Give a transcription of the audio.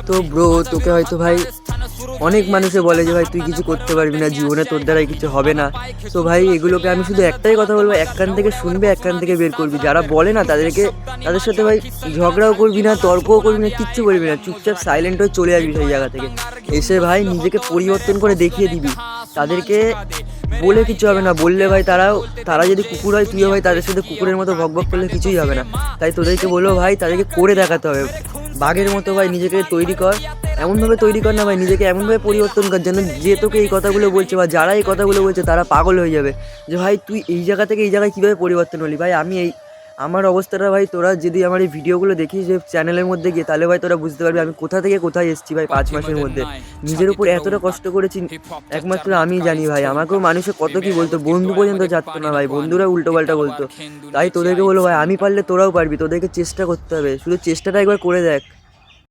তো ব্রো, তোকে হয়তো ভাই অনেক মানুষে বলে যে ভাই তুই কিছু করতে পারবি না জীবনে, তোর দ্বারাই কিছু হবে না। তো ভাই এগুলোকে আমি শুধু একটাই কথা বলবো, এক কান থেকে শুনবে এক কান থেকে বের করবি। যারা বলে না তাদের সাথে ভাই ঝগড়াও করবি না, তর্কও করবি না, কিচ্ছু করবি না, চুপচাপ সাইলেন্ট হয়ে চলে আসবি সেই জায়গা থেকে। এসে ভাই নিজেকে পরিবর্তন করে দেখিয়ে দিবি। তাদেরকে বলে কিছু হবে না, বললে ভাই তারা যদি কুকুর হয়, তুইও ভাই তাদের সাথে কুকুরের মতো ভক ভক করলে কিছুই হবে না। তাই তোদেরকে বলবো ভাই, তাদেরকে করে দেখাতে হবে। বাঘের মতো ভাই নিজেকে তৈরি কর, এমনভাবে তৈরি কর না ভাই, নিজেকে এমনভাবে পরিবর্তন কর যেন যে তোকে এই কথাগুলো বলছে বা যারা এই কথাগুলো বলছে তারা পাগল হয়ে যাবে যে ভাই তুই এই জায়গা থেকে এই জায়গায় কীভাবে পরিবর্তন হলি। ভাই আমার অবস্থাটা ভাই, তোরা যদি আমার এই ভিডিওগুলো দেখিস যে চ্যানেলের মধ্যে গিয়ে, তাহলে ভাই তোরা বুঝতে পারবি আমি কোথা থেকে কোথায় এসেছি ভাই 5 মাসের মধ্যে। নিজের উপর এতটা কষ্ট করেছি একমাত্র আমিই জানি ভাই। আমাকেও মানুষে কত কি বলতো, বন্ধু পর্যন্ত চাচ্ছে না ভাই, বন্ধুরা উল্টো পাল্টা বলতো। তাই তোদেরকে বলো ভাই, আমি পারলে তোরাও পারবি, তোদেরকে চেষ্টা করতে হবে, শুধু চেষ্টাটা একবার করে দেখ।